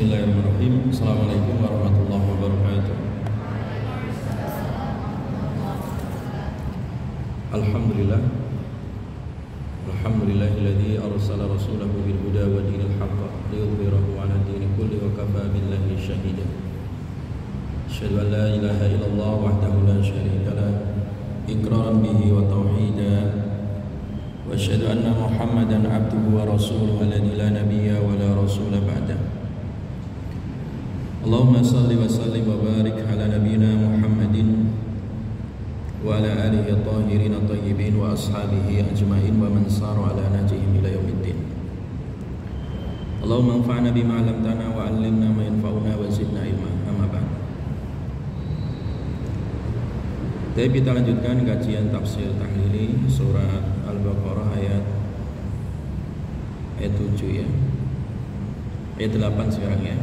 Bismillahirrahmanirrahim. Assalamualaikum warahmatullahi wabarakatuh. Alhamdulillah. Alhamdulillahilladzi arsala rasulahu bil huda wa dinil haqq liyudhhirahu 'ala dini kulli wa kafa billahi shahida. Asyhadu an la ilaha illallah wahdahu la syarika lah iqraran bihi wa tauhida wa asyhadu anna Muhammadan 'abduhu wa rasuluhu alladzi la nabiyya wa la rasula ba'dahu. Allahumma salli wa sallim wa barik ala nabiyyina Muhammadin wa ala alihi at-tahirin at-tayyibin wa ashabihi ajma'in wa man sara ala najihim ila yaumiddin. Allahumma anfa'na bima 'allamtana wa 'allimna ma yanfa'una wa zidna ilma. Amma ba'd. Jadi kita lanjutkan kajian tafsir tahlili surat Al-Baqarah ayat 7 ya. Ayat 8 sekarang ya.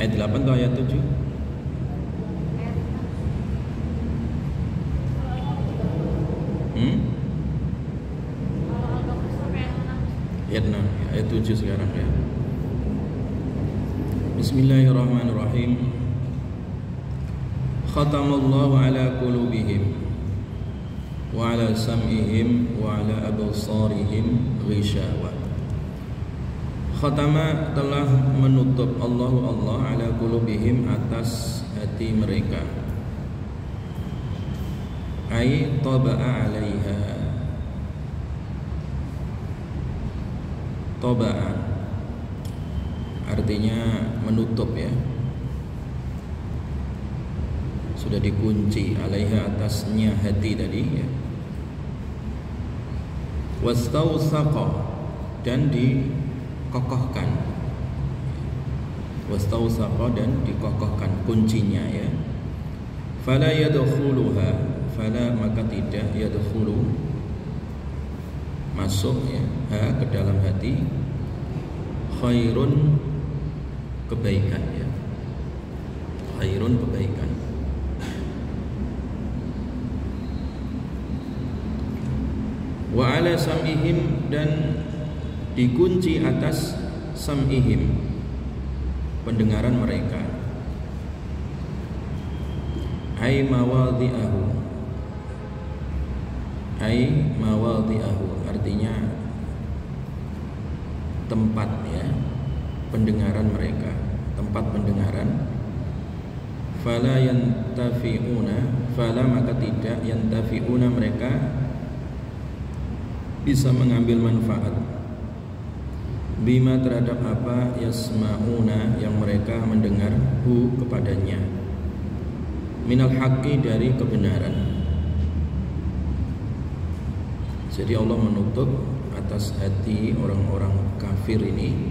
Ayat 8 atau ayat 7? Ayat 6, ayat 7 sekarang ya. Bismillahirrahmanirrahim. Khatamallahu ala qulubihim wa ala sam'ihim wa ala absarihim ghishawah. Khatama telah menutup Allah ala qulubihim atas hati mereka. Ai taba'a 'alaiha. Taba'a artinya menutup ya. Sudah dikunci 'alaiha atasnya hati tadi ya. Wastawsaqa dan dikokohkan. Wastawsaqa dan dikokohkan kuncinya ya. Fala yadkhuluha, fala maka tidak yadkhulu masuk ya ha ke dalam hati khairun kebaikan ya. Khairun kebaikan. Wa ala sam'ihim dan dikunci atas sam'ihim pendengaran mereka. Ai mawadhi'ahu. Ai mawadhi'ahu artinya tempat ya pendengaran mereka, tempat pendengaran. Fala yantafi'una, fala maka tidak yantafi'una mereka bisa mengambil manfaat bima terhadap apa yasma'una yang mereka mendengar hu kepadanya minal haqqi dari kebenaran. Jadi Allah menutup atas hati orang-orang kafir ini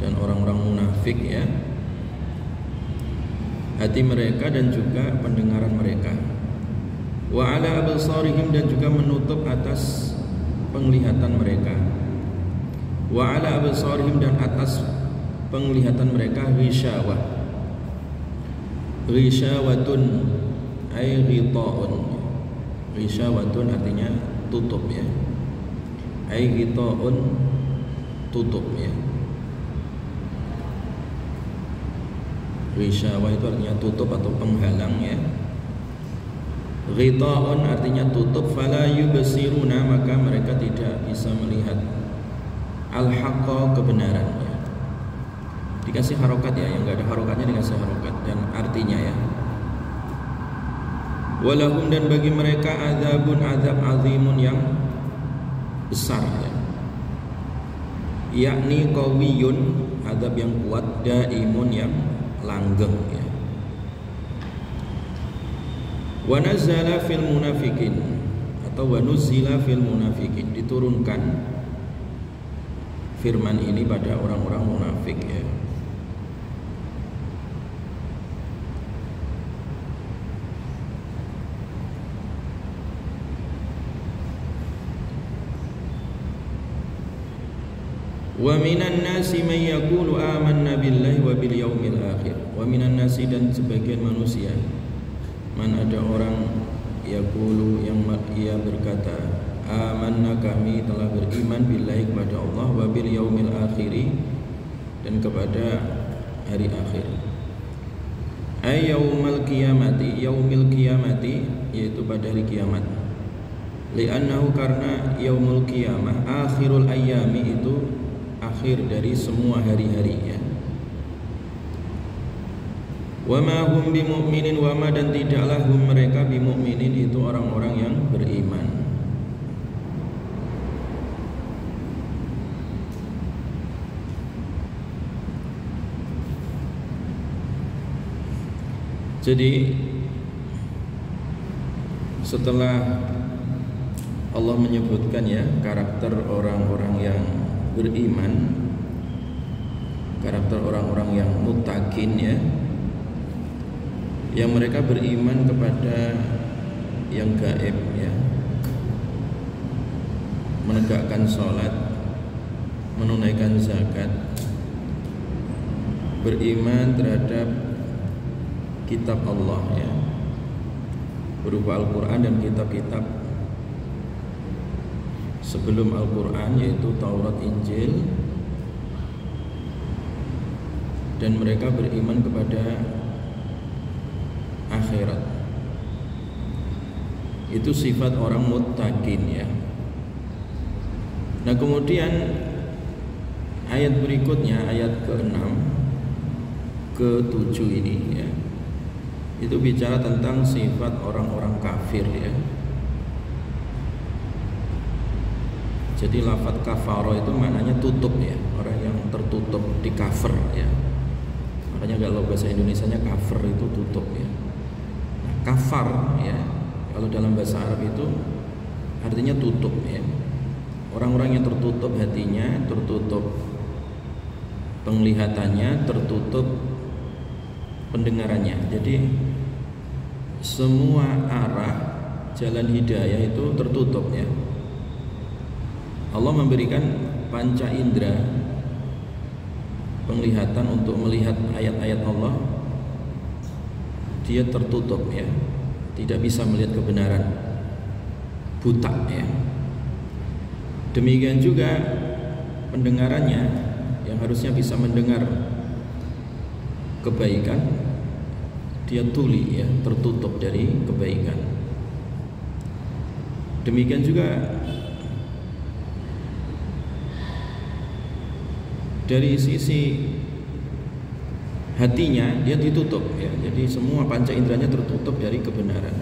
dan orang-orang munafik ya, hati mereka dan juga pendengaran mereka. Wa ala absarihim dan juga menutup atas penglihatan mereka. Wa ala absarihim dan atas penglihatan mereka ghishawah. Ghishawatun ay ghita'un. Ghishawatun artinya tutup ya. Ay ghita'un tutup ya. Ghishawah itu artinya tutup atau penghalang ya. Ghita'un artinya tutup. Fala yubsiruna maka mereka tidak bisa melihat al-haqqa kebenaran ya. Dikasih harokat ya, yang enggak ada harokatnya dikasih harokat dan artinya ya. Walahum dan bagi mereka azabun azab azimun yang besar ya. Yakni qawiyun azab yang kuat, daimun yang langgeng ya. Wa nazala fil munafiqin atau wa nuzila fil munafiqin, diturunkan firman ini pada orang-orang munafik ya. Wa minan nasi man yaqulu amanna billahi wa bil yaumil akhir. Wa minan nasi dan sebagian manusia Man, ada orang yaqulu yang ia berkata, amanna, kami telah beriman billahi kepada Allah, wa bil yaumil akhiri, dan kepada hari akhir. Ay yaumil qiyamati, yaumil qiyamati, yaitu pada hari kiamat. Li'annahu, karena yaumul qiyamah akhirul ayyami, itu akhir dari semua hari-hari ya. Wa ma hum bimu'minin, wa ma, dan tidaklah hum mereka bimu'minin, itu orang-orang yang beriman. Jadi setelah Allah menyebutkan ya karakter orang-orang yang beriman, karakter orang-orang yang muttaqin ya, yang mereka beriman kepada yang gaib ya, menegakkan sholat, menunaikan zakat, beriman terhadap kitab Allah ya, berupa Al-Quran dan kitab-kitab sebelum Al-Quran, yaitu Taurat, Injil, dan mereka beriman kepada akhirat. Itu sifat orang muttaqin ya. Nah kemudian ayat berikutnya, ayat ke-6 ke-7 ini ya, itu bicara tentang sifat orang-orang kafir ya. Jadi lafaz kafaro itu maknanya tutup ya, orang yang tertutup, di cover ya. Makanya kalau bahasa Indonesianya cover itu tutup ya. Nah, kafar ya, kalau dalam bahasa Arab itu artinya tutup ya. Orang-orang yang tertutup hatinya, tertutup penglihatannya, tertutup pendengarannya. Jadi semua arah jalan hidayah itu tertutup ya. Allah memberikan panca indera, penglihatan untuk melihat ayat-ayat Allah, dia tertutup ya, tidak bisa melihat kebenaran, buta ya. Demikian juga pendengarannya yang harusnya bisa mendengar kebaikan, dia tuli ya, tertutup dari kebaikan. Demikian juga dari sisi hatinya, dia ditutup ya. Jadi semua panca inderanya tertutup dari kebenaran,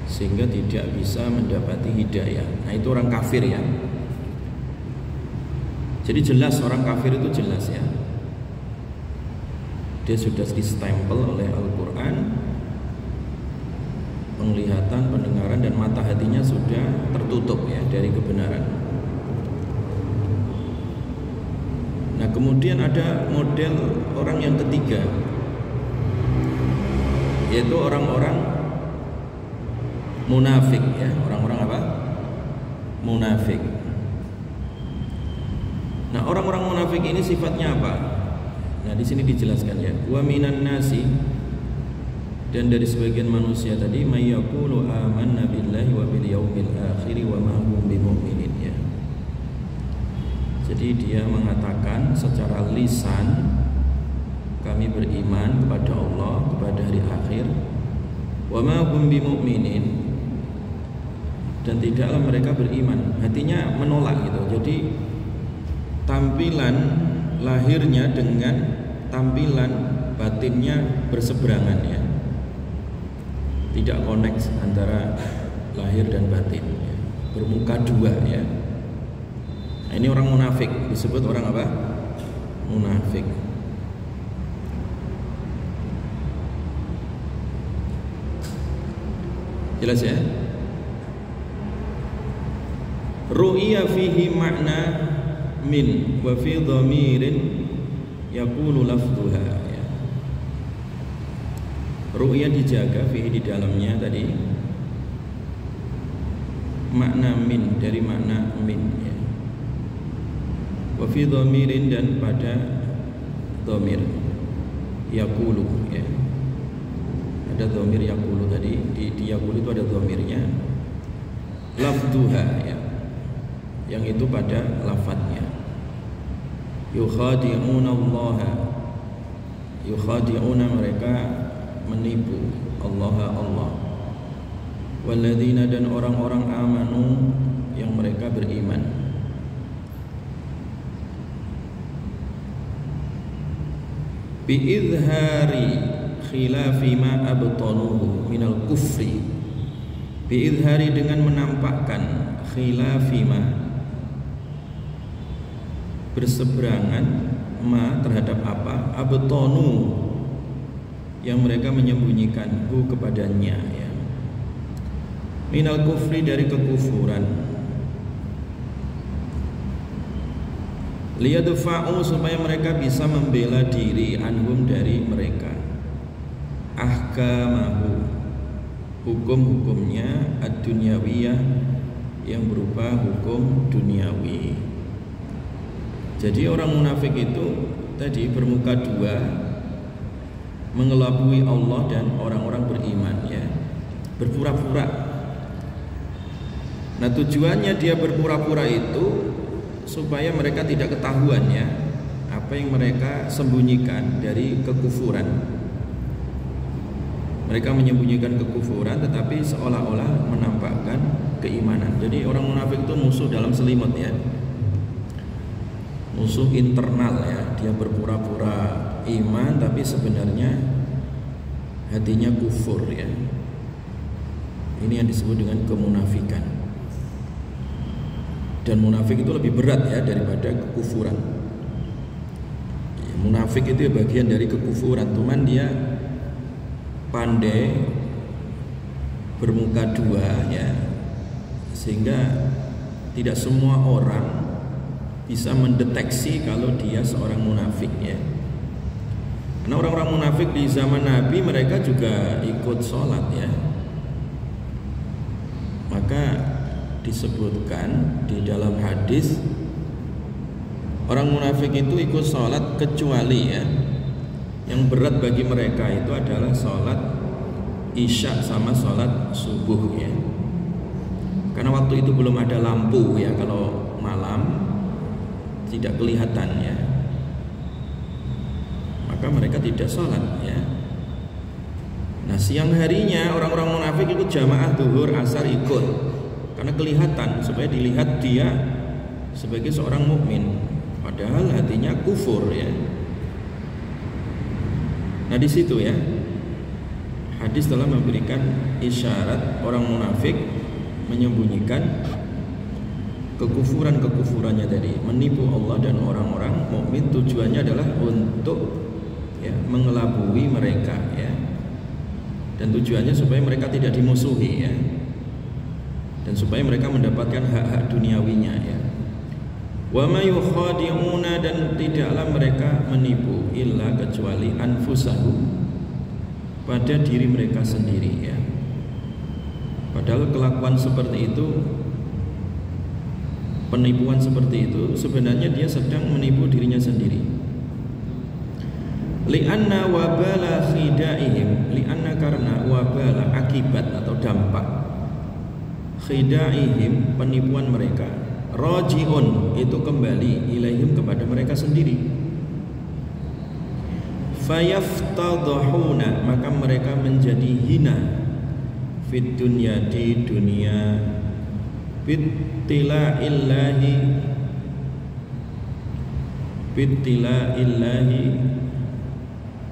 sehingga tidak bisa mendapati hidayah. Nah itu orang kafir ya. Jadi jelas orang kafir itu jelas ya, dia sudah distempel oleh Al-Quran, penglihatan, pendengaran, dan mata hatinya sudah tertutup ya dari kebenaran. Nah kemudian ada model orang yang ketiga, yaitu orang-orang munafik ya. Orang-orang apa? Munafik. Nah orang-orang munafik ini sifatnya apa? Nah di sini dijelaskan ya. Wa minan nasi, dan dari sebagian manusia tadi, may yaqulu amanna billahi wa bil yaumil akhir wa ma hum bimu'minin ya. Jadi dia mengatakan secara lisan, kami beriman kepada Allah, kepada hari akhir, wa ma hum bimu'minin, dan tidaklah mereka beriman. Hatinya menolak gitu. Jadi tampilan lahirnya dengan tampilan batinnya berseberangan ya, tidak connect antara lahir dan batin ya. Bermuka dua ya. Nah, ini orang munafik, disebut orang apa? Munafik. Jelas ya? Ru'ya fihi makna min wa fi dhamirin yakunu lafduha ya. Ru'ya dijaga fihi, di dalamnya tadi, makna min, dari makna min ya. Wa fi dhamirin, dan pada dhamir yaqulu ya. Ada dhamir yaqulu tadi, di yaqulu itu ada dhamirnya. Lafduha ya. Yang itu pada lafadznya. Yukhadi'una Allah. Yukhadi'una, mereka menipu Allah. Walladzina, dan orang-orang amanu yang mereka beriman. Bi'idhari khilafi ma abtanuhu minal kufri. Bi'idhari, dengan menampakkan khilafi ma, berseberangan ma terhadap apa, abtanu, yang mereka menyembunyikan hu kepadanya ya. Minal kufri, dari kekufuran. Liyadfa'u, supaya mereka bisa membela diri, anhum, dari mereka, ahkamahu, hukum-hukumnya, ad-dunyawiyah, yang berupa hukum duniawi. Jadi orang munafik itu tadi bermuka dua, mengelabui Allah dan orang-orang beriman ya, berpura-pura. Nah, tujuannya dia berpura-pura itu supaya mereka tidak ketahuan ya apa yang mereka sembunyikan dari kekufuran. Mereka menyembunyikan kekufuran tetapi seolah-olah menampakkan keimanan. Jadi orang munafik itu musuh dalam selimut ya, musuh internal ya. Dia berpura-pura iman tapi sebenarnya hatinya kufur ya. Ini yang disebut dengan kemunafikan. Dan munafik itu lebih berat ya daripada kekufuran. Munafik itu bagian dari kekufuran, cuman dia pandai bermuka dua ya, sehingga tidak semua orang bisa mendeteksi kalau dia seorang munafik ya. Karena orang-orang munafik di zaman Nabi mereka juga ikut sholat ya. Maka disebutkan di dalam hadis orang munafik itu ikut sholat kecuali ya, yang berat bagi mereka itu adalah sholat isya sama sholat subuh ya. Karena waktu itu belum ada lampu ya, kalau malam tidak kelihatan ya, maka mereka tidak sholat ya. Nah, siang harinya orang-orang munafik ikut jamaah zuhur asar ikut, karena kelihatan, supaya dilihat dia sebagai seorang mukmin, padahal hatinya kufur ya. Nah, di situ ya hadis telah memberikan isyarat orang munafik menyembunyikan kekufurannya tadi, menipu Allah dan orang-orang mukmin. Tujuannya adalah untuk ya mengelabui mereka ya, dan tujuannya supaya mereka tidak dimusuhi ya, dan supaya mereka mendapatkan hak-hak duniawinya ya. Wa ma yukhadi'una, dan tidaklah mereka menipu illa kecuali anfusahum, pada diri mereka sendiri ya. Padahal kelakuan seperti itu, penipuan seperti itu sebenarnya dia sedang menipu dirinya sendiri. Li'anna wabala khida'ihim, li'anna, karena wabala, akibat atau dampak, khida'ihim, penipuan mereka, raji'un, itu kembali ilaihim, kepada mereka sendiri. Fayaftadhuna, maka mereka menjadi hina, fid dunya, di dunia, bittila'illahi, bittila'illahi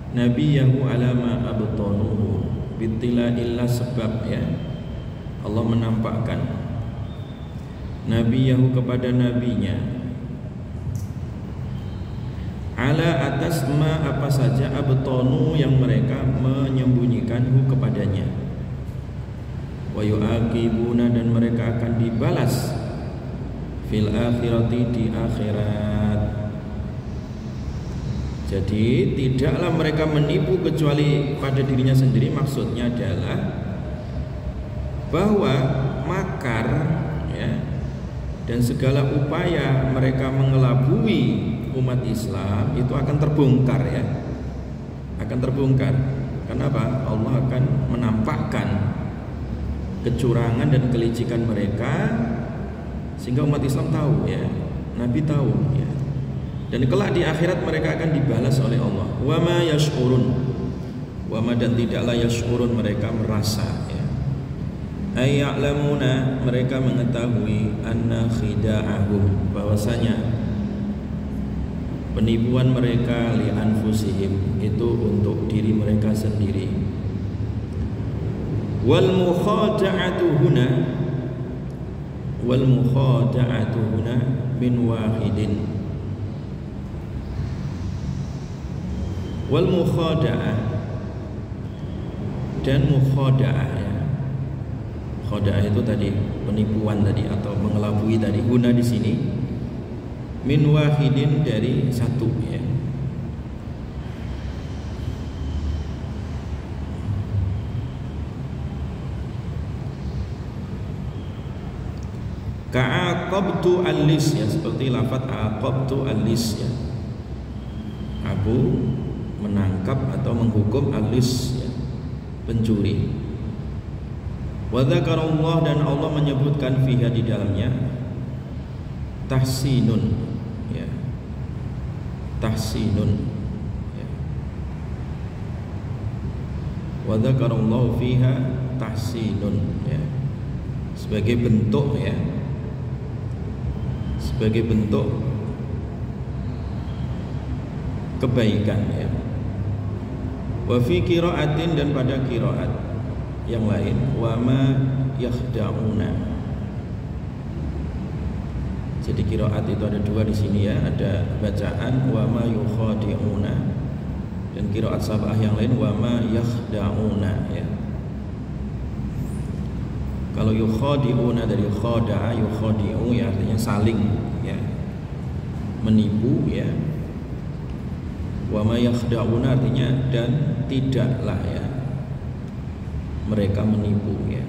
nabiyahu alama abtanuhu, bittila'illah, sebab ya Allah menampakkan nabiyahu, kepada nabinya, ala, atas ma, apa saja, abtanu, yang mereka menyembunyikanhu kepadanya, wa yu'aqibuna, dan mereka akan dibalas fil akhirati, di akhirat. Jadi tidaklah mereka menipu kecuali pada dirinya sendiri. Maksudnya adalah bahwa makar ya, dan segala upaya mereka mengelabui umat Islam itu akan terbongkar ya, akan terbongkar. Kenapa? Allah akan menampakkan kecurangan dan kelicikan mereka sehingga umat Islam tahu ya, Nabi tahu ya. Dan kelak di akhirat mereka akan dibalas oleh Allah. Wa ma yash'urun. Wa ma dan tidaklah yash'urun, mereka merasa ya. Ay ya'lamuna, mereka mengetahui anna khida'ahum, bahwasanya penipuan mereka li anfusihim itu untuk diri mereka sendiri. Wal mukhada'atu huna, wal mukhada'atu huna min wahidin. Wal mukhada'ah dan mukhada'ah ya. Khada'ah itu tadi penipuan tadi atau mengelabui tadi. Huna di sini min wahidin, dari satu ya. Ka'aqabtu al-lis ya, seperti lafaz aqabtu al-lis ya. Aku menangkap atau menghukum al-lis ya, pencuri. Wa dzakarallah, dan Allah menyebutkan fiha di dalamnya tahsinun ya. Tahsinun ya. Wa dzakarallahu fiha tahsinun ya. Sebagai bentuk ya, sebagai bentuk kebaikan ya. Wa fi qiraatin, dan pada qiraat yang lain, wa ma yakhda'una. Jadi qiraat itu ada dua di sini ya, ada bacaan wa ma yukhadi'una, dan qiraat sabah yang lain wa ma yakhda'una ya. Kalau yukhadi'una dari khada'a, yukhadi'u ya artinya saling ya, menipu ya. Wa ma yakhda'una artinya dan tidaklah ya mereka menipu ya.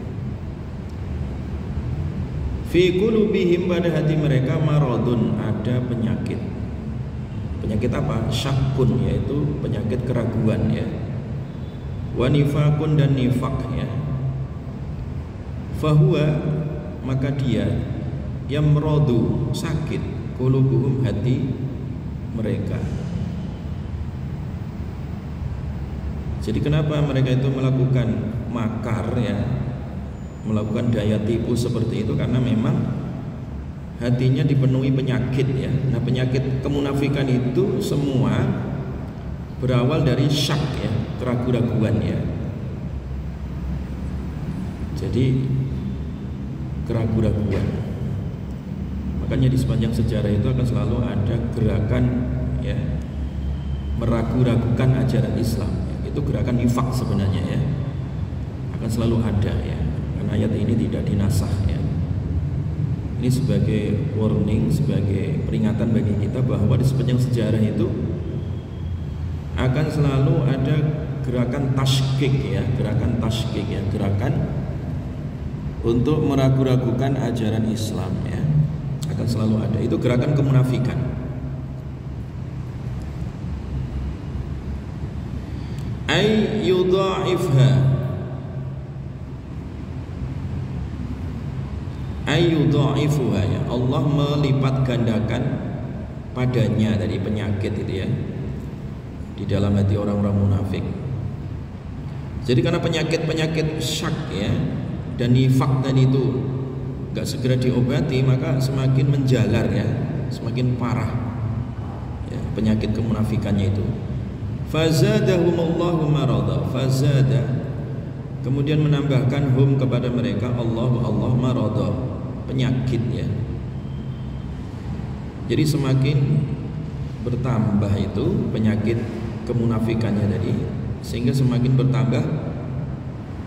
Fi qulubihim, pada hati mereka maradun, ada penyakit. Penyakit apa? Syakkun, yaitu penyakit keraguan ya. Wa nifakun, dan nifak ya. Fahuwa, maka dia yamradu, sakit, qulubuhum, hati mereka. Jadi kenapa mereka itu melakukan makar ya, melakukan daya tipu seperti itu? Karena memang hatinya dipenuhi penyakit ya. Nah, penyakit kemunafikan itu semua berawal dari syak ya, keraguan-raguan ya. Jadi keraguan-raguan. Makanya di sepanjang sejarah itu akan selalu ada gerakan ya, meragu-ragukan ajaran Islam. Itu gerakan nifak sebenarnya ya, akan selalu ada ya, karena ayat ini tidak dinasakh ya. Ini sebagai warning, sebagai peringatan bagi kita bahwa di sepanjang sejarah itu akan selalu ada gerakan tasykik ya, gerakan tasykik ya, gerakan untuk meragu-ragukan ajaran Islam ya, akan selalu ada. Itu gerakan kemunafikan. Ay yudha'ifha, ay yudha'ifuha ya, Allah melipat gandakan padanya dari penyakit itu ya, di dalam hati orang-orang munafik. Jadi karena penyakit-penyakit syak ya dan nifak tadi itu gak segera diobati, maka semakin menjalar ya, semakin parah ya, penyakit kemunafikannya itu. Fazadahumullahu marada, fazada, kemudian menambahkan hum, kepada mereka, Allah marada, penyakit ya. Jadi semakin bertambah itu penyakit kemunafikannya tadi, sehingga semakin bertambah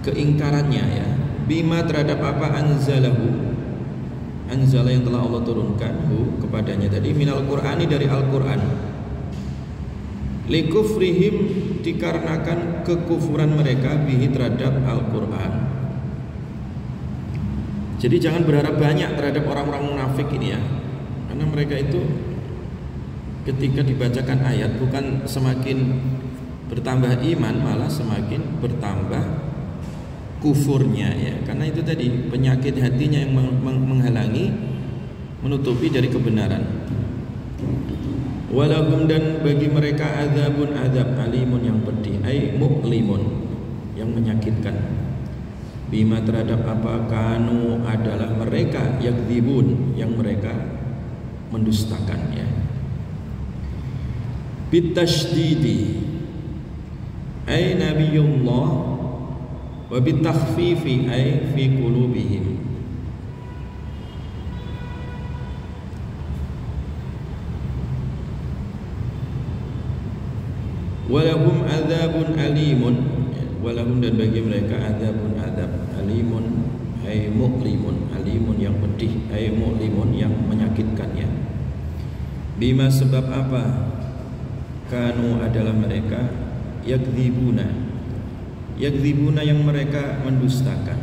keingkarannya ya, bima, terhadap apa, anzalahu, anzala yang telah Allah turunkan, hu, kepadanya tadi, minal qur'ani, dari Al-Qur'an. Likufrihim, dikarenakan kekufuran mereka, bihi, terhadap Al-Quran. Jadi jangan berharap banyak terhadap orang-orang munafik ini ya, karena mereka itu ketika dibacakan ayat bukan semakin bertambah iman malah semakin bertambah kufurnya ya, karena itu tadi penyakit hatinya yang menghalangi, menutupi dari kebenaran. Walahum, dan bagi mereka azabun, azab alimun yang pedih, ay mu'limun yang menyakitkan, bima terhadap apa kanu adalah mereka yakdzibun yang mereka mendustakan ya. Bitasydidi ay nabiyullah wa bitakhfifi ay fi qulubihim. Walahum adzabun alimun, walahum dan bagi mereka adzabun, adzab alimun ay mu'limun, alimun yang pedih, ay mu'limun yang menyakitkan ya. Bima sebab apa kanu adalah mereka yakdzibuna, yakdzibuna yang mereka mendustakan.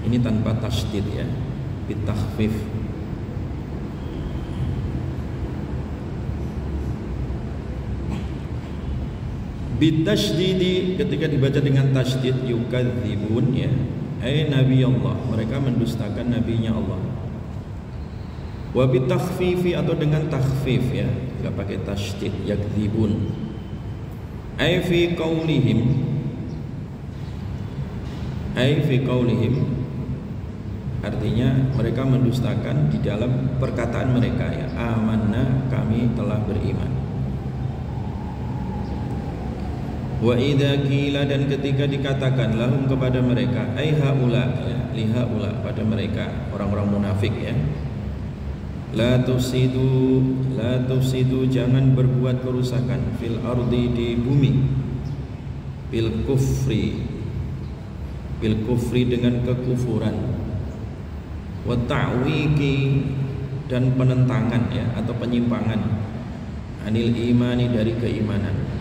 Ini tanpa tasydid ya, bitakhfif. Bitasydidi ketika dibaca dengan tasydid yukadzibun ya, ay nabi Allah, mereka mendustakan nabinya Allah. Wa bitakhfifi atau dengan takhfif ya, enggak pakai tasydid, yakdzibun ay fi qaulihim, ay fi qaulihim artinya mereka mendustakan di dalam perkataan mereka ya, amanna kami telah beriman. Wa idza qila dan ketika dikatakan lahum kepada mereka, ai haula ya, lihaula pada mereka orang-orang munafik ya, la tufsidu jangan berbuat kerusakan fil ardi di bumi, bil kufri dengan kekufuran, wa ta'wiki dan penentangan ya atau penyimpangan, anil imani dari keimanan.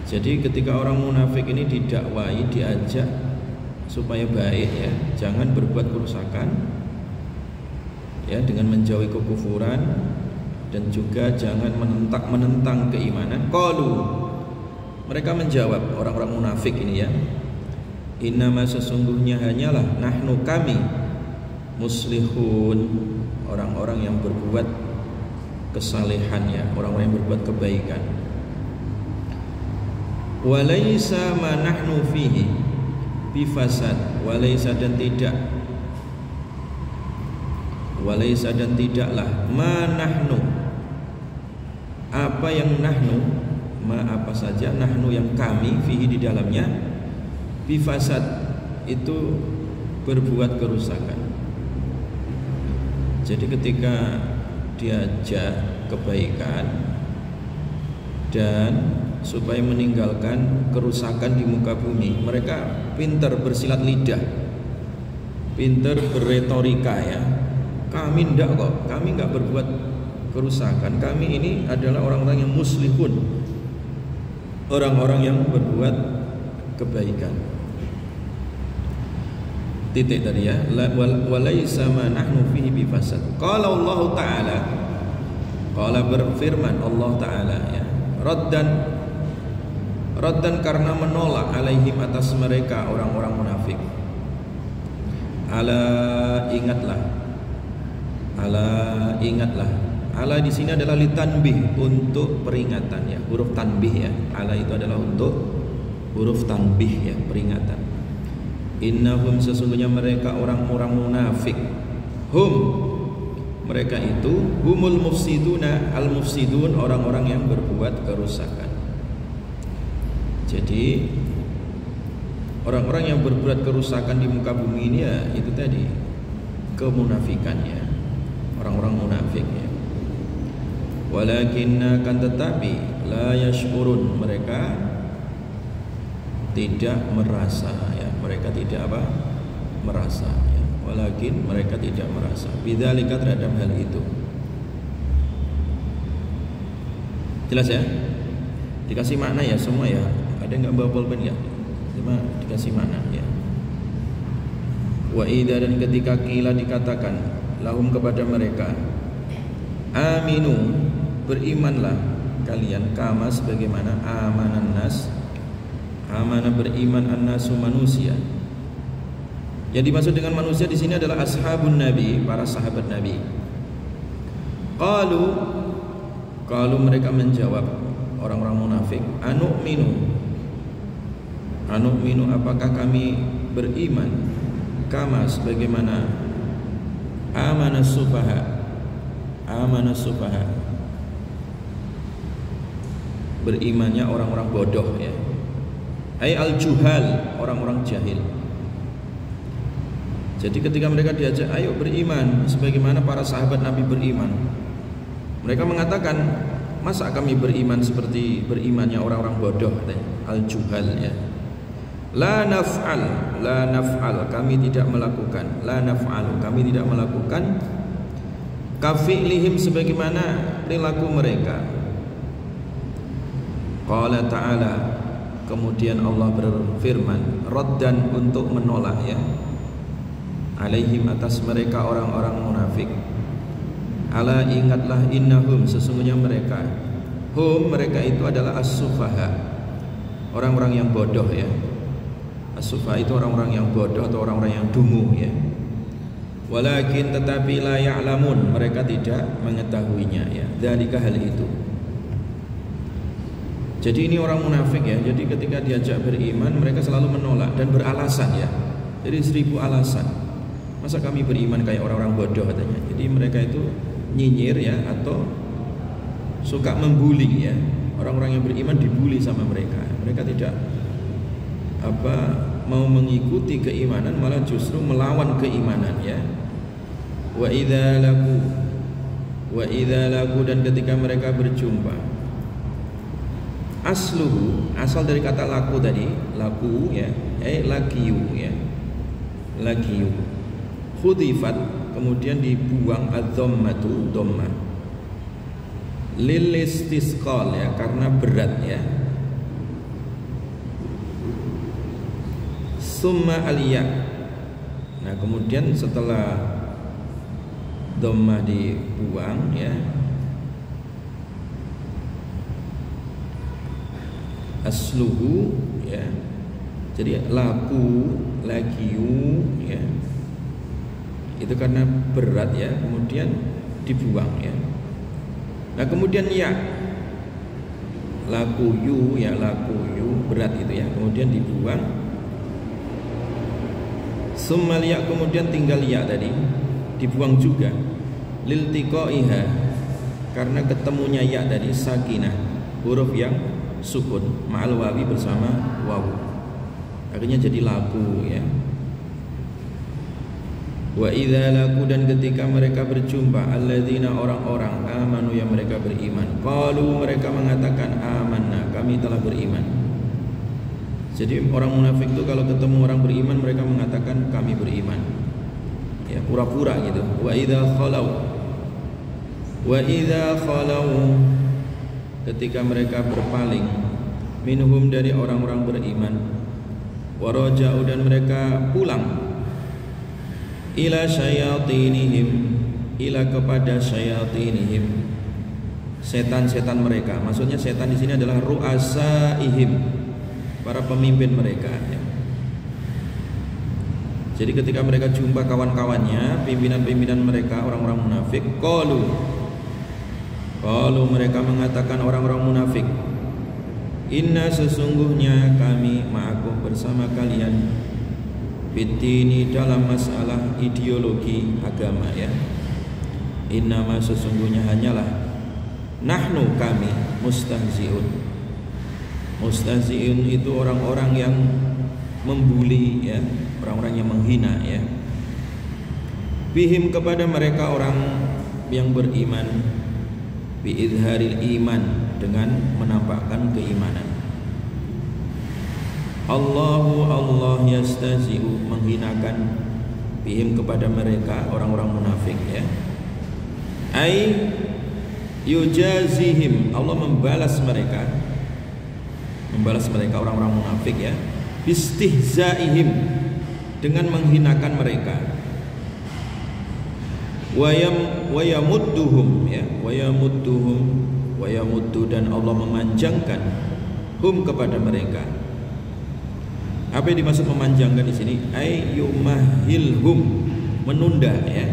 Jadi ketika orang munafik ini didakwai, diajak supaya baik ya, jangan berbuat kerusakan ya, dengan menjauhi kekufuran dan juga jangan menentang keimanan. Qalu, mereka menjawab orang-orang munafik ini ya, innama sesungguhnya hanyalah nahnu kami muslihun, orang-orang yang berbuat kesalehan ya, orang-orang yang berbuat kebaikan. Walaysa ma nahnu fihi bifasad, walaysa dan tidaklah ma nahnu apa yang nahnu, ma apa saja, nahnu yang kami, fihi di dalamnya, bifasad itu berbuat kerusakan. Jadi ketika diajak kebaikan dan supaya meninggalkan kerusakan di muka bumi, mereka pintar bersilat lidah, pintar berretorika ya. Kami enggak kok, kami enggak berbuat kerusakan, kami ini adalah orang-orang yang muslihun, orang-orang yang berbuat kebaikan. Titik tadi ya, walaysa ma nahnu fihi bifasad. Qala Allah Ta'ala, qala berfirman Allah Ta'ala ya, Raddan karena menolak alaihim atas mereka orang-orang munafik. Ala ingatlah. Ala di sini adalah litanbih, untuk peringatan ya, huruf tanbih ya. Ala itu adalah untuk huruf tanbih ya, peringatan. Innahum sesungguhnya mereka orang-orang munafik. Hum mereka itu humul mufsiduna al mufsidun, orang-orang yang berbuat kerusakan. Jadi orang-orang yang berbuat kerusakan di muka bumi ini ya itu tadi kemunafikannya, orang-orang munafik ya. Walakinna kan tetapi la yashurun, mereka tidak merasa ya, mereka tidak apa merasa ya. Walakin mereka tidak merasa bidzalika terhadap hal itu. Jelas ya, dikasih makna ya semua ya. Ada nggak bawa pulpen ya? Cuma dikasih mana ya. Wa idza dan ketika qila dikatakan lahum kepada mereka, aminu berimanlah, kalian kama sebagaimana amanan nas, amana beriman annasu manusia. Yang dimaksud dengan manusia di sini adalah ashabun nabi, para sahabat nabi. Qalu mereka menjawab, orang-orang munafik, anu'minu apakah kami beriman kama sebagaimana amana sufaha berimannya orang-orang bodoh ya, ay al-juhal, orang-orang jahil. Jadi ketika mereka diajak ayo beriman sebagaimana para sahabat Nabi beriman, mereka mengatakan, masa kami beriman seperti berimannya orang-orang bodoh, al-juhal ya. La naf'al, kami tidak melakukan. La naf'al, kami tidak melakukan. Kafi'lihim sebagaimana perilaku mereka. Qala ta'ala, kemudian Allah berfirman, raddan untuk menolak ya, alaihim atas mereka orang-orang munafik. Ala ingatlah innahum, sesungguhnya mereka, mereka itu adalah as-sufaha, orang-orang yang bodoh ya. As-sufaha itu orang-orang yang bodoh atau orang-orang yang dungu ya. Walakin tetapi la ya'lamun, mereka tidak mengetahuinya ya. Dzalika hal itu. Jadi ini orang munafik ya. Jadi ketika diajak beriman mereka selalu menolak dan beralasan ya. Jadi 1000 alasan. Masa kami beriman kayak orang-orang bodoh katanya. Jadi mereka itu nyinyir ya, atau suka membuli ya. Orang-orang yang beriman dibuli sama mereka. Mereka tidak mau mengikuti keimanan, malah justru melawan keimanan ya. Wa idza lagu dan ketika mereka berjumpa. Asluhu, asal dari kata laku tadi, laku ya, lakiyu ya. Lakiyu. Khudifat, kemudian dibuang ad-dhammatu, dhammah. Lil istisqal ya, karena berat ya. Summa aliyah. Nah kemudian setelah dhammah dibuang ya, asluhu ya, jadi laku, lakiyu ya, itu karena berat ya, kemudian dibuang ya. Nah kemudian ya, lakuyu ya, lakuyu berat itu ya, kemudian dibuang. Summa liya, kemudian tinggal ya tadi dibuang juga. Liltiqaiha, karena ketemunya ya tadi sakinah, huruf yang sukun ma'al wawi, bersama wawu, akhirnya jadi laku ya. Wa idza laku, dan ketika mereka berjumpa, alladzina, orang-orang, amanu yang mereka beriman, qalu, mereka mengatakan amanna, kami telah beriman. Jadi orang munafik itu kalau ketemu orang beriman mereka mengatakan kami beriman. Ya, pura-pura gitu. Wa idza khalau, ketika mereka berpaling, minhum, dari orang-orang beriman, wa raja'u, dan mereka pulang, ila syayatinihim, ila kepada syayatinihim, setan-setan mereka. Maksudnya setan di sini adalah ru'asaihim, para pemimpin mereka ya. Jadi ketika mereka jumpa kawan-kawannya, pimpinan-pimpinan mereka, orang-orang munafik, qalu, mereka mengatakan, orang-orang munafik, inna, sesungguhnya kami ma'akum, bersama kalian, fitini, dalam masalah ideologi agama ya. Innama, sesungguhnya hanyalah, nahnu, kami, mustahzi'un. Mustahzi'un itu orang-orang yang membuli ya, orang-orang yang menghina ya. Bihim, kepada mereka orang yang beriman, biizharil iman, dengan menampakkan keimanan. Allah yastahzi'u, menghinakan, bihim, kepada mereka orang-orang munafik ya. Ai yujazihim, Allah membalas mereka orang-orang munafik ya, bistihzaihim, dengan menghinakan mereka. Wayamudduhum ya, wayamudduhum, wa yamuddu dan Allah memanjangkan hum kepada mereka. Apa yang dimaksud memanjangkan di sini? Ayyumahilhum, menunda ya.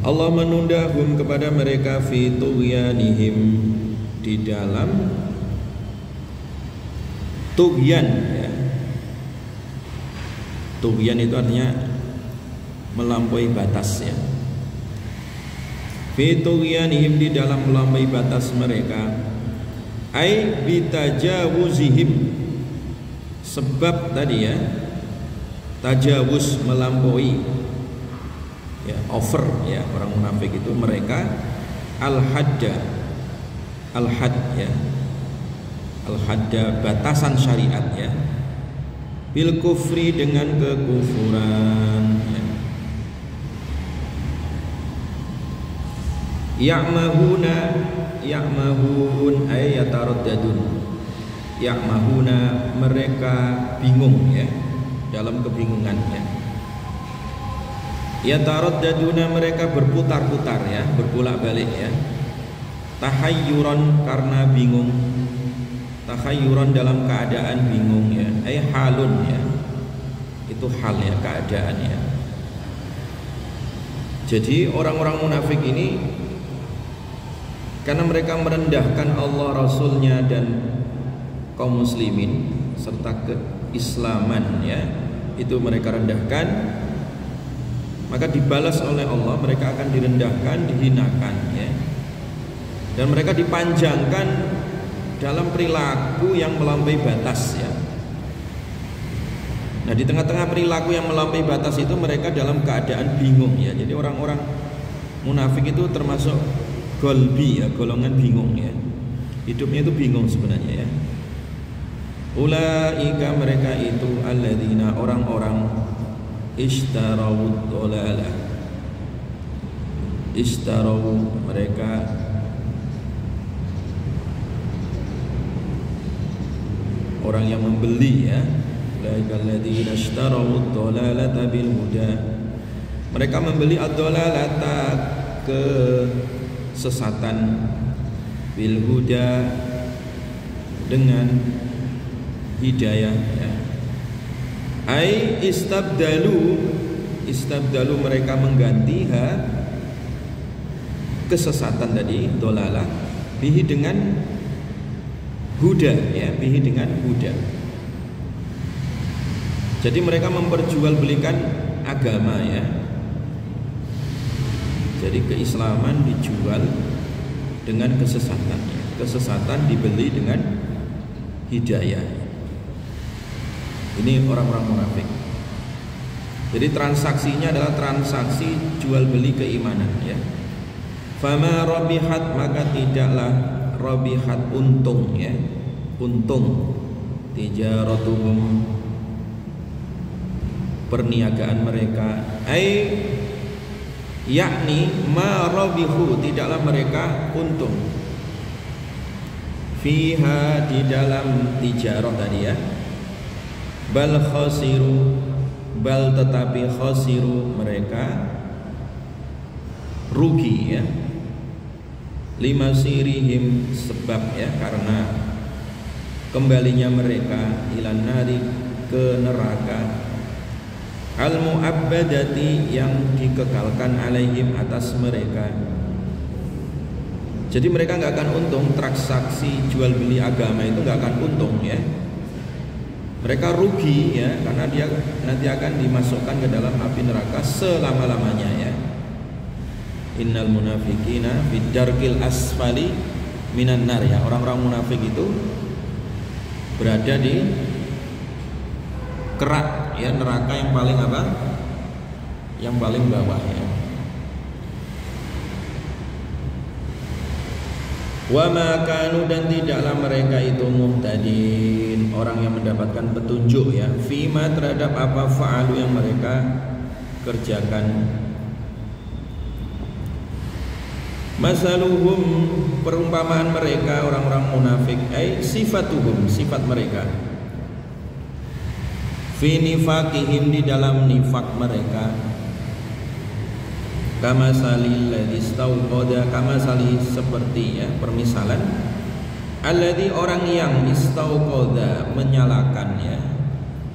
Allah menunda hum kepada mereka fi tughyanihim, di dalam tughyan ya. Tughyan itu artinya melampaui batas ya. Fi tughyanihim, di dalam melampaui batas mereka. Ai bitajawuzihim, sebab tadi ya, tajawuz melampaui ya, over ya, orang munafik itu mereka al-hadda, al-had ya, al-hadda batasan syariat ya, bil kufri dengan kekufuran ya. Ya'mahuna, ya'mahun ay yataraddadun, ya'mahuna mereka bingung ya, dalam kebingungan ya. Yataraddaduna mereka berputar-putar ya, berbolak-balik ya. Tahayyuran karena bingung, tahayyuran dalam keadaan bingung ya, ay halun ya, itu hal ya, keadaan ya. Jadi orang-orang munafik ini karena mereka merendahkan Allah, Rasulnya dan kaum muslimin serta keislaman ya, itu mereka rendahkan, maka dibalas oleh Allah, mereka akan direndahkan, dihinakan ya. Dan mereka dipanjangkan dalam perilaku yang melampaui batas ya. Nah, di tengah-tengah perilaku yang melampaui batas itu mereka dalam keadaan bingung ya. Jadi orang-orang munafik itu termasuk golbi ya, golongan bingung ya. Hidupnya itu bingung sebenarnya ya. Ulaika mereka itu alladzina orang-orang ishtarawud dolalah, ishtaraw mereka orang yang membeli ya. Ulaika alladzina ishtarawud dolalata bil huda, mereka membeli ad-dolalata kesesatan bil huda dengan hidayah ya. Ai istabdalu, istabdalu mereka mengganti kesesatan tadi dolalah bihi dengan huda ya, bihi dengan huda. Jadi mereka memperjualbelikan agama ya. Jadi keislaman dijual dengan kesesatan ya. Kesesatan dibeli dengan hidayah. Ini orang-orang munafik. Jadi transaksinya adalah transaksi jual beli keimanan ya. Fama rabihat, maka tidaklah rabihat untung ya. Untung tijaratuhum, perniagaan mereka, ai yakni ma rabihu, tidaklah mereka untung fiha, di dalam tijarah tadi ya. Bal khasiru, bal tetapi khasiru mereka rugi ya. Lima sirihim, sebab ya, karena kembalinya mereka ilan nari, ke neraka, al mu'abbadati, yang dikekalkan alaihim, atas mereka. Jadi mereka nggak akan untung, transaksi jual beli agama itu nggak akan untung ya. Mereka rugi ya, karena dia nanti akan dimasukkan ke dalam api neraka selama-lamanya ya. Innal munafiqina fid darkil asfali minan nar ya. Orang-orang munafik itu berada di kerak ya, neraka yang paling apa? Yang paling bawah ya. Wa ma kanu, dan tidaklah mereka itu muhtadin, orang yang mendapatkan petunjuk ya, fima, terhadap apa fa'alu yang mereka kerjakan. Masaluhum, perumpamaan mereka orang-orang munafik, ai sifatuhum, sifat mereka, fi nifaqihim, di dalam nifak mereka, Kamasalil ladzi istauqada, kamasali seperti ya permisalan alladzi orang yang istauqada menyalakan ya,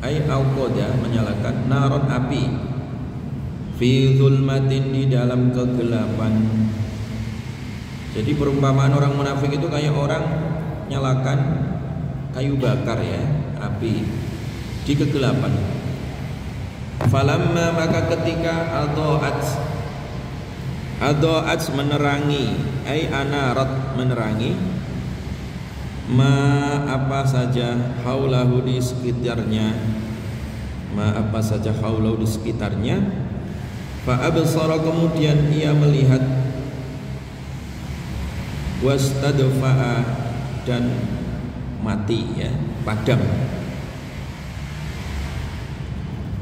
ai auqada menyalakan naron api fi zulmatin di dalam kegelapan. Jadi perumpamaan orang munafik itu kayak orang nyalakan kayu bakar ya, api di kegelapan. Falamma maka ketika adoat menerangi, ai anarat menerangi, ma apa saja haulahu di sekitarnya, ma apa saja haulahu di sekitarnya, fa absara kemudian ia melihat, wastadfa'a dan mati ya, padam,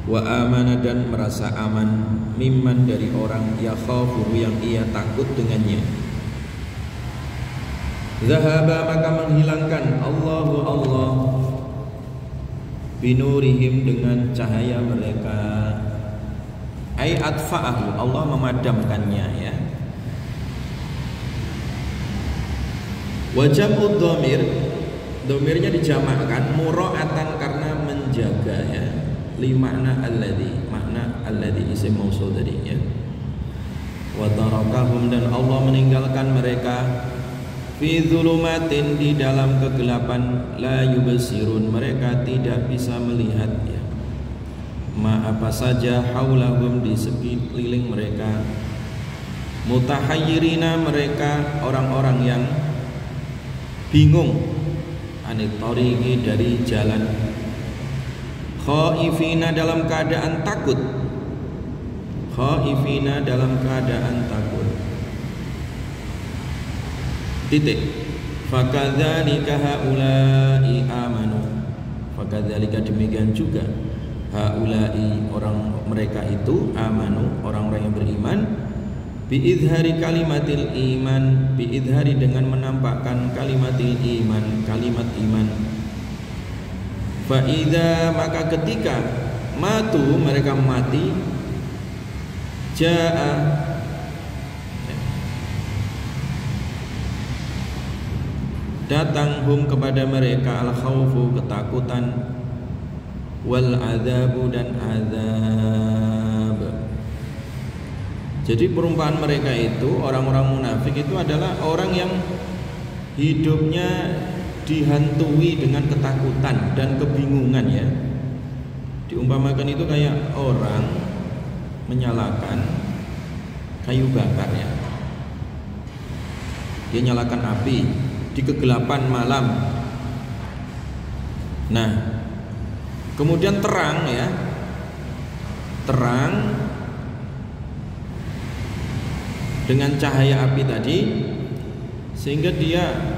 wa amana dan merasa aman, mimman dari orang yakhafu yang ia takut dengannya. Zahaba maka menghilangkan Allahu Allah binurihim dengan cahaya mereka, ai atfa'ahu Allah memadamkannya ya. Wajamud dhamir, dhamirnya dijamakkan mura'atan karena menjaga ya, li makna alladzi, makna alladzi isim mausul tadinya. Wa tarakahum dan Allah meninggalkan mereka fi dzulumatin di dalam kegelapan, la yubsirun mereka tidak bisa melihat ya, ma apa saja haulahum di sekeliling mereka, mutahayyirina mereka orang-orang yang bingung, anit tariqi dari jalan, khaifina dalam keadaan takut, khaifina dalam keadaan takut. Titik. Fakadzalika haula'i amanu, fakadzalika demikian juga haula'i orang mereka itu amanu orang-orang yang beriman, biidhari kalimatil iman, biidhari dengan menampakkan kalimatil iman, kalimat iman. Fa idza maka ketika matu mereka mati, jaa datang hum kepada mereka al khaufu ketakutan, wal adzabu dan azab. Jadi perumpamaan mereka itu orang-orang munafik itu adalah orang yang hidupnya dihantui dengan ketakutan dan kebingungan ya. Diumpamakan itu kayak orang menyalakan kayu bakar ya. Dia nyalakan api di kegelapan malam. Nah, kemudian terang ya. Terang dengan cahaya api tadi sehingga dia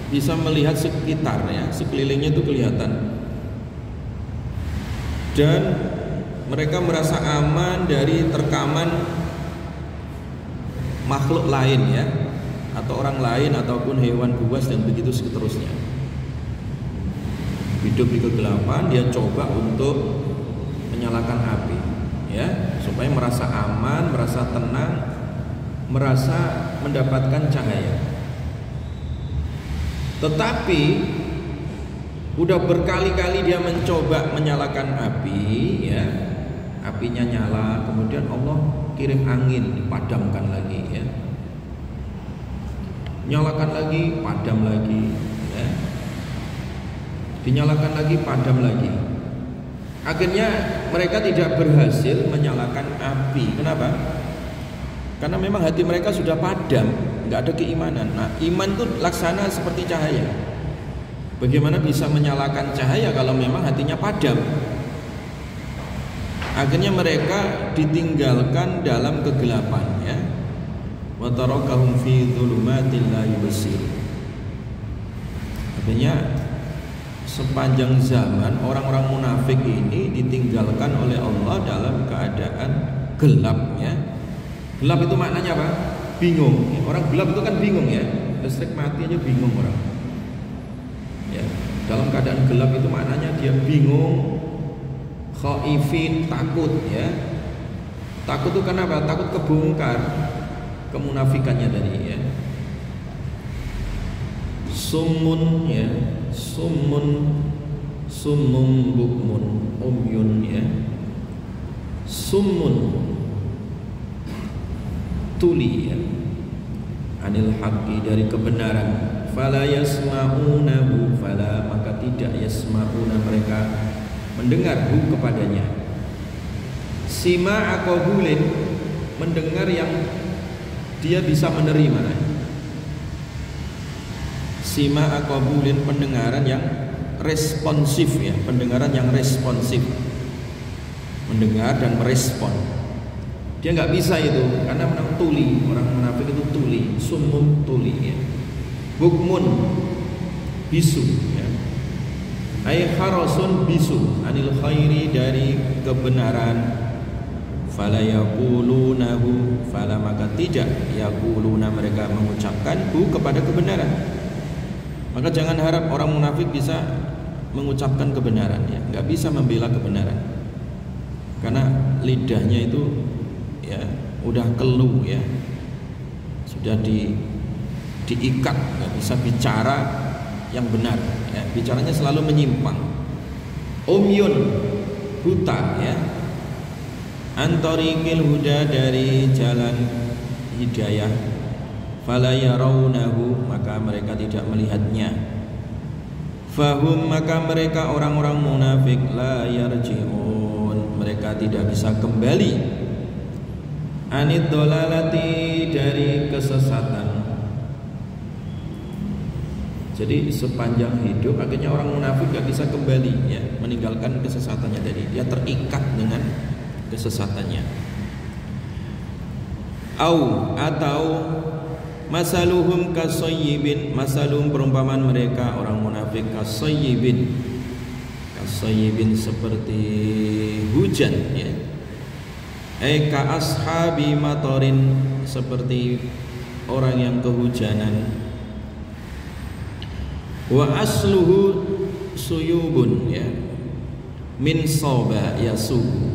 bisa melihat sekitar ya, sekelilingnya itu kelihatan. Dan mereka merasa aman dari terkaman makhluk lain ya, atau orang lain ataupun hewan buas dan begitu seterusnya. Hidup di kegelapan, dia coba untuk menyalakan api ya, supaya merasa aman, merasa tenang, merasa mendapatkan cahaya. Tetapi udah berkali-kali dia mencoba menyalakan api ya, apinya nyala, kemudian Allah kirim angin, dipadamkan lagi ya, nyalakan lagi, padam lagi ya, dinyalakan lagi, padam lagi. Akhirnya mereka tidak berhasil menyalakan api. Kenapa? Karena memang hati mereka sudah padam, nggak ada keimanan. Nah, iman itu laksana seperti cahaya. Bagaimana bisa menyalakan cahaya kalau memang hatinya padam? Akhirnya mereka ditinggalkan dalam kegelapan ya. Wa tarakahum fi dzulumatil la yubsirun. Artinya sepanjang zaman orang-orang munafik ini ditinggalkan oleh Allah dalam keadaan gelap ya. Gelap itu maknanya apa? Bingung. Orang gelap itu kan bingung ya. Listrik mati aja bingung orang. Ya, dalam keadaan gelap itu maknanya dia bingung, khaifin, takut ya. Takut itu karena apa? Takut kebongkar kemunafikannya tadi ya. Summun ya, summun bukmun umyun ya. Summun tuli ya, anil haqqi dari kebenaran. Fala yasma'unahu, fala maka tidak yasma'una mereka mendengar hu kepadanya. Sima aqabulin, mendengar yang dia bisa menerima. Sima aqabulin, pendengaran yang responsif ya, pendengaran yang responsif, mendengar dan merespon. Dia nggak bisa itu karena menang tuli, orang munafik itu tuli, summun tuli ya. Bukmun bisu ya. Ai harasun bisu anil khairi, dari kebenaran. Fala yaqulunahu, fala maka tidak yaquluna mereka mengucapkan hu kepada kebenaran. Maka jangan harap orang munafik bisa mengucapkan kebenaran ya, nggak bisa membela kebenaran. Karena lidahnya itu ya udah kelu ya, sudah diikat, nggak bisa bicara yang benar ya, bicaranya selalu menyimpang. Umyun buta ya, antarikil huda, dari jalan hidayah. Fala yarawnahu, maka mereka tidak melihatnya. Fahum, maka mereka orang-orang munafik la yarji'un, mereka tidak bisa kembali. Anid dolalati, dari kesesatan. Jadi sepanjang hidup akhirnya orang munafik gak bisa kembali ya, meninggalkan kesesatannya tadi. Dia terikat dengan kesesatannya. Atau masaluhum kasayyibin, masalum perumpamaan mereka orang munafik kasayyibin, kasayyibin seperti hujan ya. Ka ashabi matorin, seperti orang yang kehujanan. Wa asluhu suyubun ya, min soba yasubu.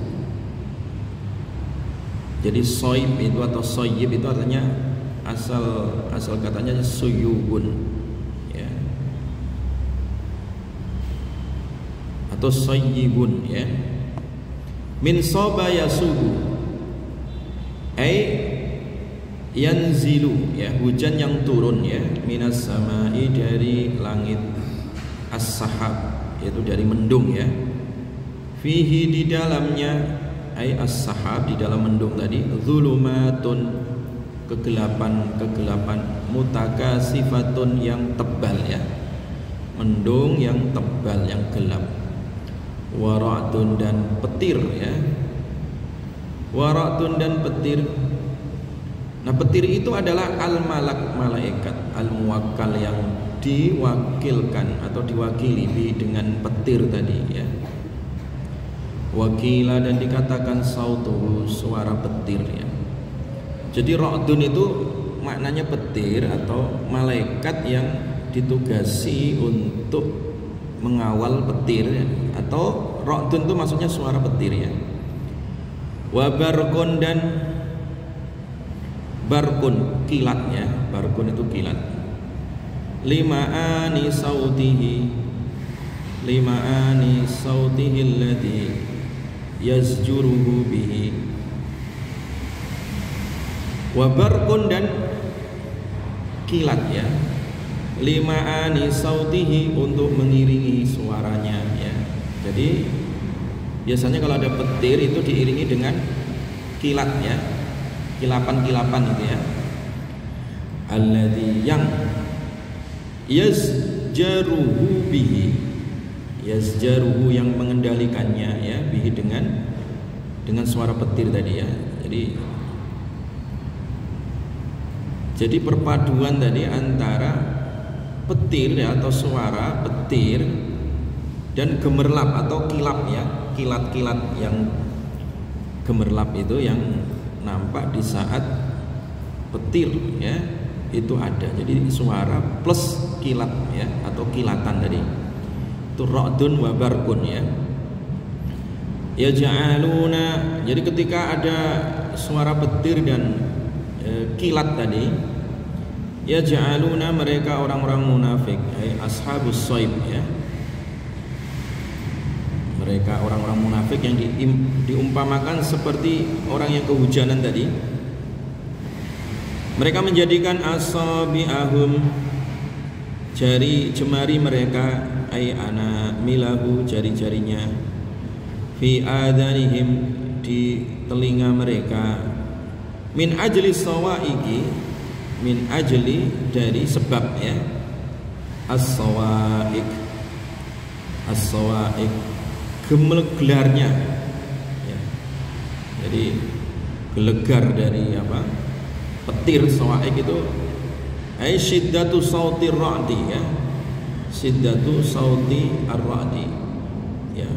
Jadi soib itu atau soyib itu artinya asal katanya suyubun ya, atau soyibun ya. Min soba yasubu, yanzilu ya, hujan yang turun ya, minas samai, dari langit, as-sahab yaitu dari mendung ya. Fihi, di dalamnya, as-sahab, di dalam mendung tadi, zulumatun, kegelapan, mutakasifatun, yang tebal ya, mendung yang tebal, yang gelap. Waratun, dan petir ya, waratun dan petir. Nah, petir itu adalah al-malak, malaikat, al-muwakkal, yang diwakilkan atau diwakili dengan petir tadi ya. Wakila, dan dikatakan sautuhu, suara petir ya. Jadi ra'dun itu maknanya petir atau malaikat yang ditugasi untuk mengawal petir ya. Atau ra'dun itu maksudnya suara petir ya. Wa barqun, dan barqun kilat ya, barqun itu kilat. Limaani sautihi, limaani sautihi alladhi yazjuruhu bihi. Wa barqun, dan kilat ya, limaani sautihi, untuk mengiringi suaranya ya. Jadi biasanya kalau ada petir itu diiringi dengan kilat ya, kilapan-kilapan itu ya. Alladzi, yang yazjaruhu bihi, yazjaruhu, yang mengendalikannya ya, bihi, dengan suara petir tadi ya. Jadi perpaduan tadi antara petir ya, atau suara petir, dan gemerlap atau kilap ya, kilat-kilat yang gemerlap itu yang nampak di saat petir ya, itu ada. Jadi suara plus kilat ya, atau kilatan tadi. Itu ra'dun wa barqun ya. Ya ja'aluna, jadi ketika ada suara petir dan kilat tadi, yaj'aluna mereka orang-orang munafik, ashabus shaib ya. Mereka orang-orang munafik yang diumpamakan seperti orang yang kehujanan tadi. Mereka menjadikan asabi'ahum, jari jemari mereka, ana milahu, jari-jarinya, fi adanihim, di telinga mereka, min ajli sawaiki, min ajli, dari sebab ya, as-sawaik, as-sawaik, gemelarnya ya. Jadi gelegar dari apa, petir. Sawaik itu syiddatu sauti ra'di ya, syiddatu sauti ar-ra'di ya,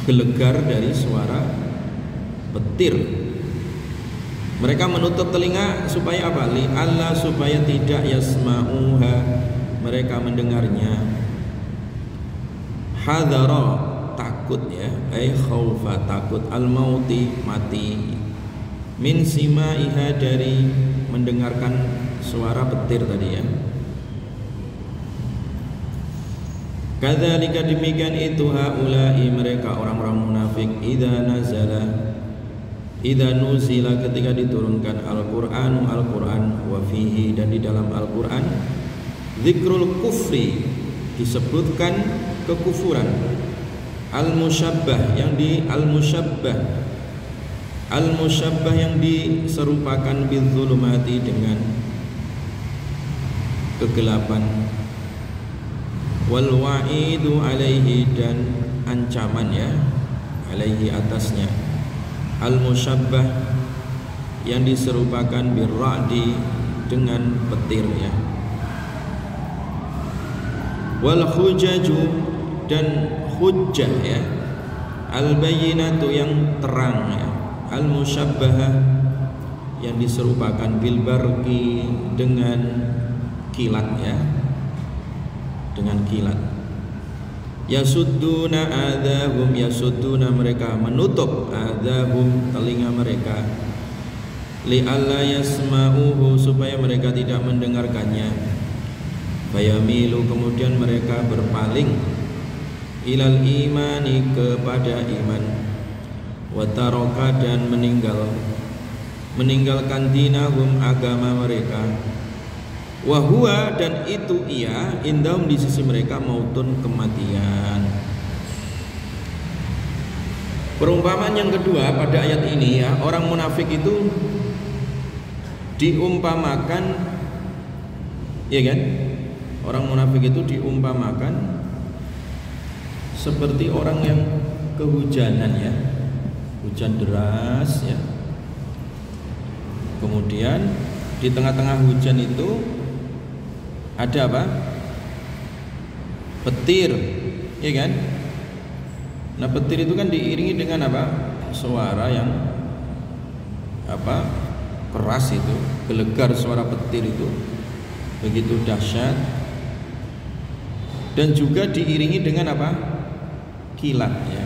gelegar dari suara petir. Mereka menutup telinga supaya apa? Li alla, supaya tidak yasma'uha, mereka mendengarnya. Hadara, takut ya, khaufa, takut, al-mauti, mati, min simaiha, dari mendengarkan suara petir tadi ya. Kadzalika, demikian itu, haula'i, mereka orang-orang munafik, idza nazala, idza nuzila, ketika diturunkan Al-Qur'an, Al-Qur'an, wa fihi, dan di dalam Al-Qur'an, dzikrul kufri, disebutkan kekufuran, al-musyabbah, yang di al-musyabbah, al-musyabbah yang diserupakan bidzulumati, dengan kegelapan, wal wa'idu alaihi, dan ancaman ya, alaihi, atasnya, al-musyabbah yang diserupakan birra'di, dengan petir ya, wal hujaju, dan hujjah ya, al-bayyinatu, yang terang ya, al-musyabbahah yang diserupakan bil barqi, dengan kilat ya, dengan kilat. Yasudduna adahum, yasudduna, mereka menutup, adahum, telinga mereka, li alla yasma'uhu, supaya mereka tidak mendengarkannya. Fayamilu, kemudian mereka berpaling, ilal imani, kepada iman, wa taraka, dan meninggalkan dinahum, agama mereka, wa huwa, dan itu ia, indahum, di sisi mereka, mautun, kematian. Perumpamaan yang kedua pada ayat ini ya, orang munafik itu diumpamakan, ya kan? Orang munafik itu diumpamakan seperti orang yang kehujanan ya, hujan deras ya. Kemudian di tengah-tengah hujan itu ada apa? Petir, ya kan? Nah, petir itu kan diiringi dengan apa? Suara yang apa? Keras itu, gelegar suara petir itu begitu dahsyat, dan juga diiringi dengan apa? Kilat ya.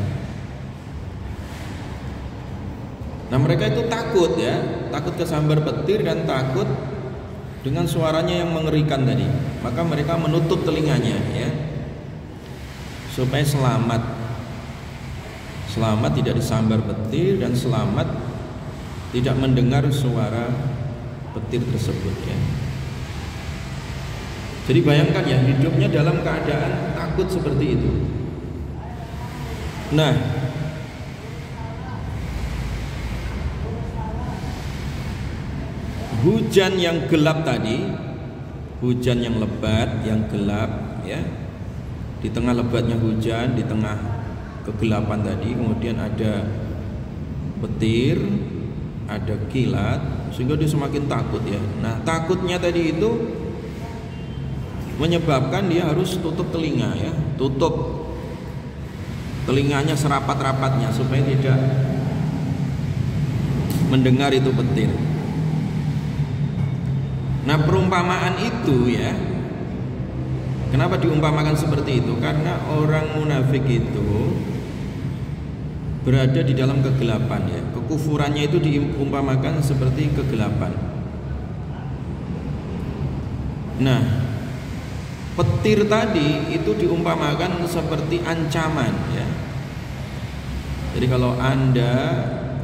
Nah, mereka itu takut ya, takut kesambar petir dan takut dengan suaranya yang mengerikan tadi. Maka mereka menutup telinganya ya, supaya selamat tidak disambar petir, dan selamat tidak mendengar suara petir tersebut ya. Jadi bayangkan ya, hidupnya dalam keadaan takut seperti itu. Nah, hujan yang gelap tadi, hujan yang lebat, yang gelap ya, di tengah lebatnya hujan, di tengah kegelapan tadi, kemudian ada petir, ada kilat, sehingga dia semakin takut ya. Nah, takutnya tadi itu menyebabkan dia harus tutup telinga ya, tutup telinganya serapat-rapatnya supaya tidak mendengar itu petir. Nah, perumpamaan itu ya, kenapa diumpamakan seperti itu? Karena orang munafik itu berada di dalam kegelapan ya, kekufurannya itu diumpamakan seperti kegelapan. Nah, petir tadi itu diumpamakan seperti ancaman ya. Jadi kalau Anda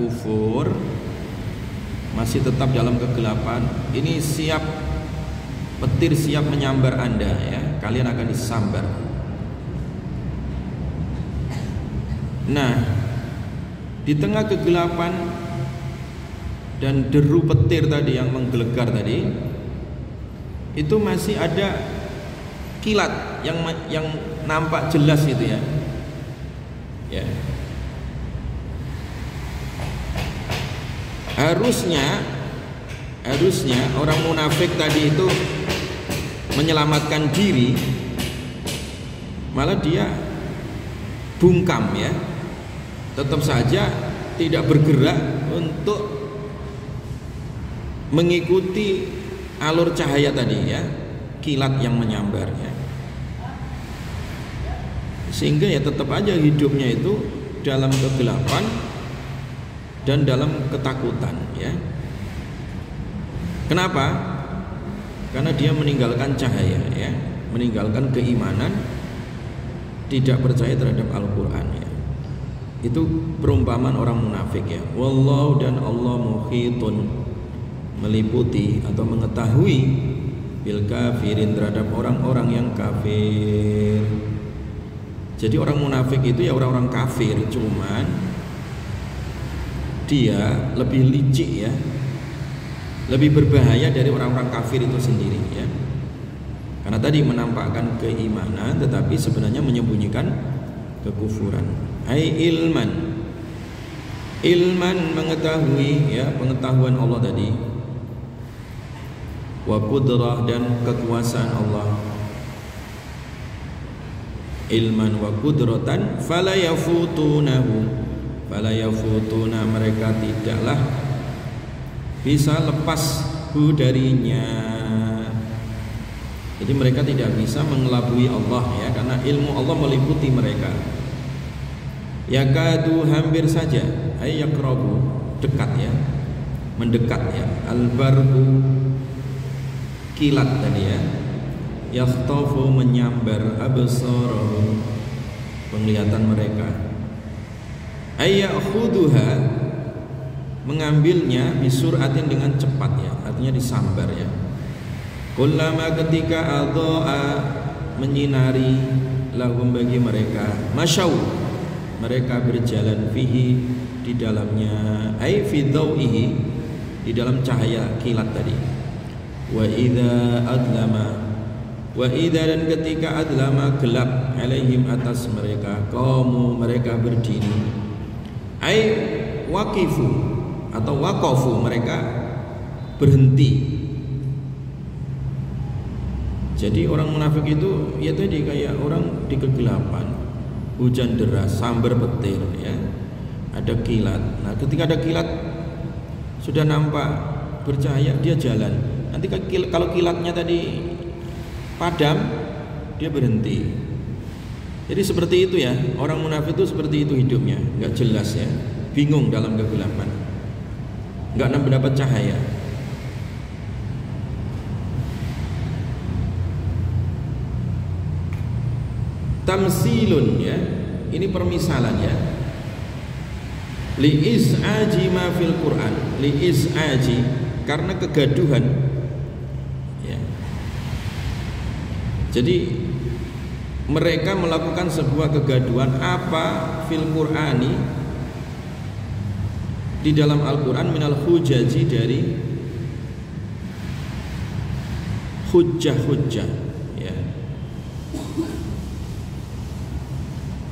kufur, masih tetap dalam kegelapan, ini siap, petir siap menyambar Anda ya. Kalian akan disambar. Nah, di tengah kegelapan dan deru petir tadi yang menggelegar tadi, itu masih ada kilat yang nampak jelas itu ya. Ya. Harusnya orang munafik tadi itu menyelamatkan diri, malah dia bungkam ya. Tetap saja tidak bergerak untuk mengikuti alur cahaya tadi ya, kilat yang menyambarnya, sehingga ya tetap aja hidupnya itu dalam kegelapan dan dalam ketakutan ya. Kenapa? Karena dia meninggalkan cahaya ya, meninggalkan keimanan, tidak percaya terhadap Al-Quran ya. Itu perumpamaan orang munafik ya. Wallahu, dan Allah muhitun, meliputi atau mengetahui, bil kafirin, terhadap orang-orang yang kafir. Jadi orang munafik itu ya orang-orang kafir, cuman dia lebih licik ya, lebih berbahaya dari orang-orang kafir itu sendiri ya. Karena tadi menampakkan keimanan tetapi sebenarnya menyembunyikan kekufuran. Ai ilman mengetahui ya, pengetahuan Allah tadi, wa qudrah, dan kekuasaan Allah. Ilman wa qudratan fala yafutunahu, mereka tidaklah bisa lepas darinya. Jadi mereka tidak bisa mengelabui Allah ya, karena ilmu Allah meliputi mereka. Yakadu, hampir saja, ay yaqrabu, dekat ya, mendekat ya, albarbu, kilat tadi ya, yakhtafu, menyambar, absarahum, penglihatan mereka, ay ya'khuduha, mengambilnya, bisuratin, dengan cepat ya, artinya disambar ya. Kullama, ketika adha'a, menyinari, lahum, bagi mereka, masyau, mereka berjalan, fihi, di dalamnya, ai fi dhau'ihi, di dalam cahaya kilat tadi. Wa idza adlama, dan ketika adlama, gelap, alaihim, atas mereka, qamu, mereka berdiri, ai waqifu, atau waqafu, mereka berhenti. Jadi orang munafik itu ya tadi kayak orang di kegelapan, hujan deras, sambar petir ya, ada kilat. Nah, ketika ada kilat sudah nampak bercahaya, dia jalan. Nanti kalau kilatnya tadi padam, dia berhenti. Jadi seperti itu ya, orang munafik itu seperti itu hidupnya, nggak jelas ya, bingung dalam kegelapan, nggak mendapat cahaya. Tamsilun ya, ini permisalan ya. Li is'aji ma fil Quran, li is'aji, karena kegaduhan ya. Jadi mereka melakukan sebuah kegaduhan apa fil Qur'ani, di dalam Al-Quran, minal hujaji, dari hujjah-hujjah ya.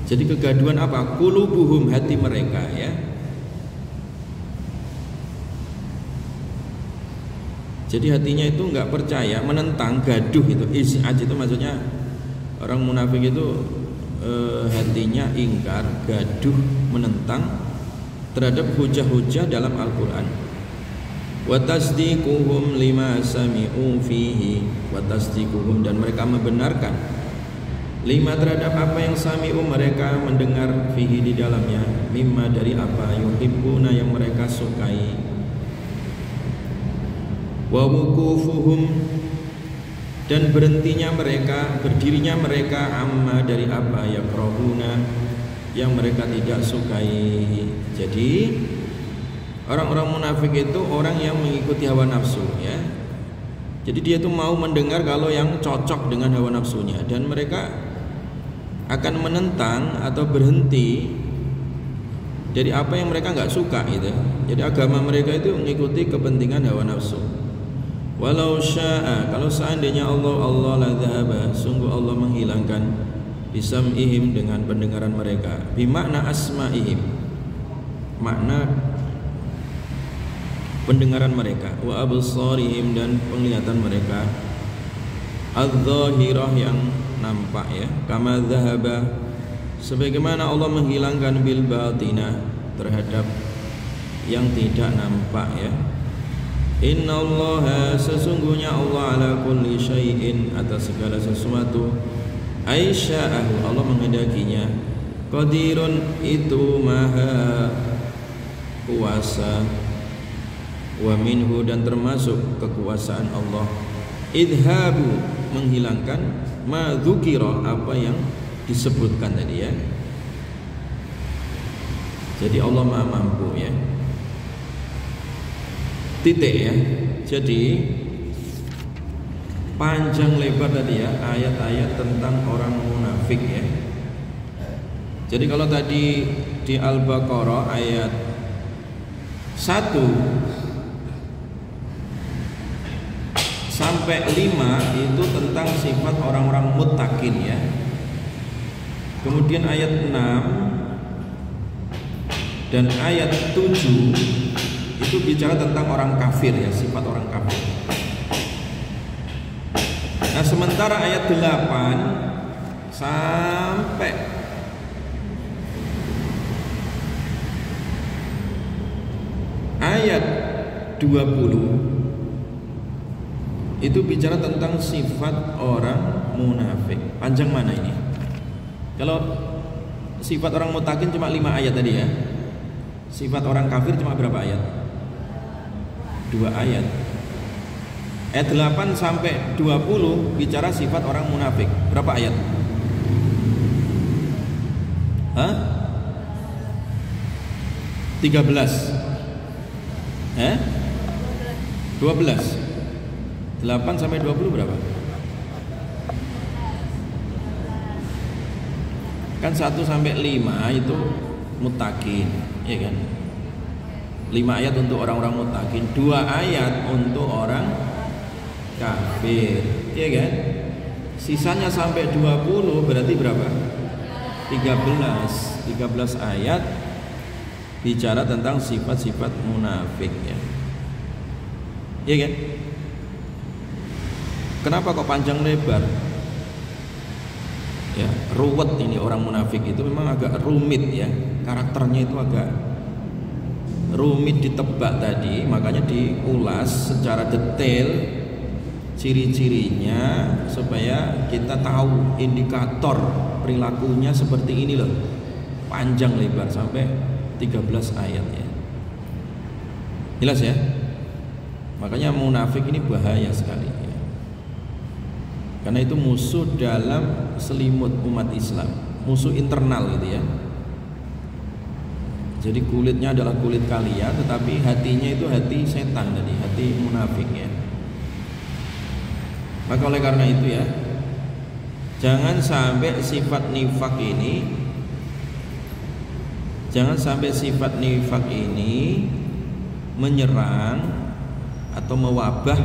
Jadi kegaduhan apa? Qulubuhum, hati mereka ya. Jadi hatinya itu enggak percaya, menentang, gaduh itu. Is'aj itu maksudnya orang munafik itu hatinya ingkar, gaduh, menentang terhadap hujah-hujah dalam Al-Quran. Wa tasdiquhum lima sami'u fihi, wa tasdiquhum, dan mereka membenarkan, lima terhadap apa yang sami'u mereka mendengar fihi di dalamnya, mimma dari apa yuhibbuna yang mereka sukai, wa wuqufuhum dan berhentinya mereka, berdirinya mereka, amma dari apa yakrahuna yang mereka tidak sukai. Jadi orang-orang munafik itu orang yang mengikuti hawa nafsu, ya. Jadi dia itu mau mendengar kalau yang cocok dengan hawa nafsunya, dan mereka akan menentang atau berhenti dari apa yang mereka nggak suka itu. Jadi agama mereka itu mengikuti kepentingan hawa nafsu. Walau syaa, kalau seandainya Allah la dhahaba, sungguh Allah menghilangkan bisam'ihim dengan pendengaran mereka, bimakna asma'ihim, makna pendengaran mereka, wa absarihim dan penglihatan mereka, adz-dzahirah yang nampak, ya, kama dhahaba sebagaimana Allah menghilangkan bil batinah terhadap yang tidak nampak, ya. Innallaha sesungguhnya Allah ala kulli syai'in atas segala sesuatu, aisya'ahu Allah menghendakinya, qadirun itu maha kuasa, wa minhu dan termasuk kekuasaan Allah, idhabu menghilangkan ma dzukira apa yang disebutkan tadi, ya. Jadi Allah Maha mampu, ya. Titik, ya. Jadi panjang lebar tadi, ya, ayat-ayat tentang orang munafik, ya. Jadi kalau tadi di Al-Baqarah ayat 1 sampai 5 itu tentang sifat orang-orang muttaqin, ya. Kemudian ayat 6 dan ayat 7 itu bicara tentang orang kafir, ya, sifat orang kafir. Nah, sementara ayat 8 sampai ayat 20 itu bicara tentang sifat orang munafik. Panjang mana ini? Kalau sifat orang muttaqin cuma 5 ayat tadi, ya. Sifat orang kafir cuma berapa ayat? 2 ayat. Ayat 8 sampai 20 bicara sifat orang munafik. Berapa ayat? Hah? 13. 12. 8 sampai 20 berapa? Kan 1 sampai 5 itu muttaqin, ya kan? 5 ayat untuk orang-orang muttaqin, 2 ayat untuk orang kafir, ya kan? Sisanya sampai 20 berarti berapa? 13 ayat bicara tentang sifat-sifat munafik, ya. Ya kan? Kenapa kok panjang lebar? Ya, ruwet ini orang munafik itu memang agak rumit, ya. Karakternya itu agak rumit ditebak tadi, makanya diulas secara detail ciri-cirinya supaya kita tahu indikator perilakunya seperti ini loh. Panjang lebar sampai 13 ayat, ya. Jelas, ya? Makanya munafik ini bahaya sekali, ya. Karena itu musuh dalam selimut umat Islam, musuh internal gitu, ya. Jadi kulitnya adalah kulit kalian, tetapi hatinya itu hati setan tadi, hati munafik, ya. Maka oleh karena itu, ya, jangan sampai sifat nifak ini, menyerang atau mewabah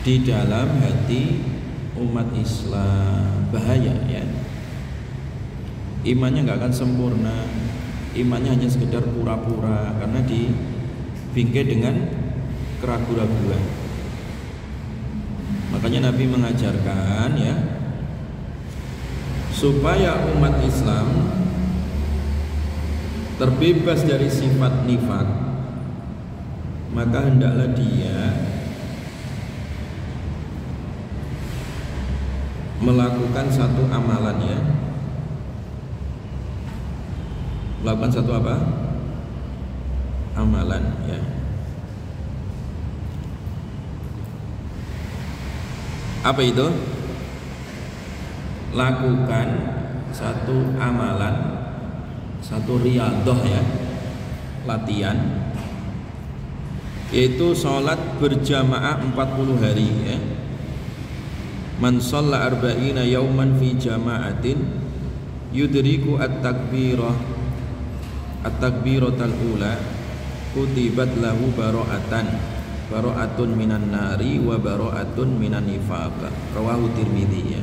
di dalam hati umat Islam. Bahaya, ya. Imannya nggak akan sempurna, imannya hanya sekedar pura-pura karena dibingkai dengan keraguan-raguan. Makanya Nabi mengajarkan, ya, supaya umat Islam terbebas dari sifat nifak, maka hendaklah dia melakukan satu amalan ya. Melakukan satu apa? Amalan ya. Apa itu? Lakukan satu amalan, satu riyadhah ya, latihan, yaitu sholat berjamaah 40 hari ya. Man shalla arba'ina yauman fi jama'atin yudriku at-takbiratal ula kutibat lahu bara'atun minan nari wa bara'atun minan nifaq. Rawahu Tirmidzi ya.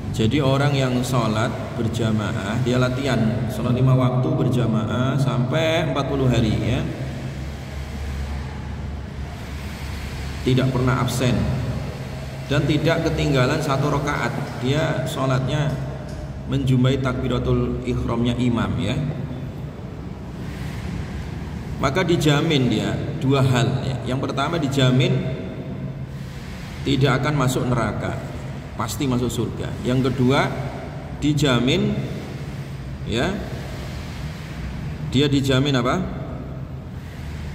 Jadi orang yang sholat berjamaah, dia latihan sholat 5 waktu berjamaah sampai 40 hari ya, tidak pernah absen dan tidak ketinggalan 1 rakaat. Dia sholatnya menjumpai takbiratul ihramnya imam ya. Maka dijamin dia 2 hal ya. Yang pertama dijamin tidak akan masuk neraka, pasti masuk surga. Yang kedua dijamin ya, dia dijamin apa?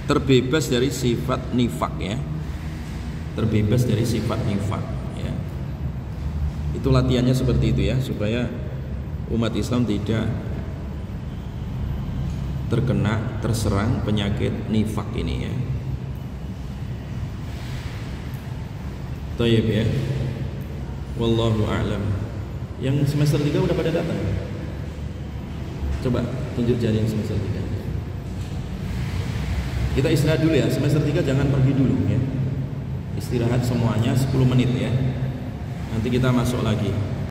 Terbebas dari sifat nifak ya. Terbebas dari sifat nifak ya. Itu latihannya seperti itu ya, supaya umat Islam tidak terserang penyakit nifak ini ya. Thayyib ya. Wallahu a'lam. Yang semester 3 udah pada datang? Coba tunjuk jari yang semester 3. Kita istirahat dulu ya, semester 3 jangan pergi dulu ya. Istirahat semuanya 10 menit ya. Nanti kita masuk lagi.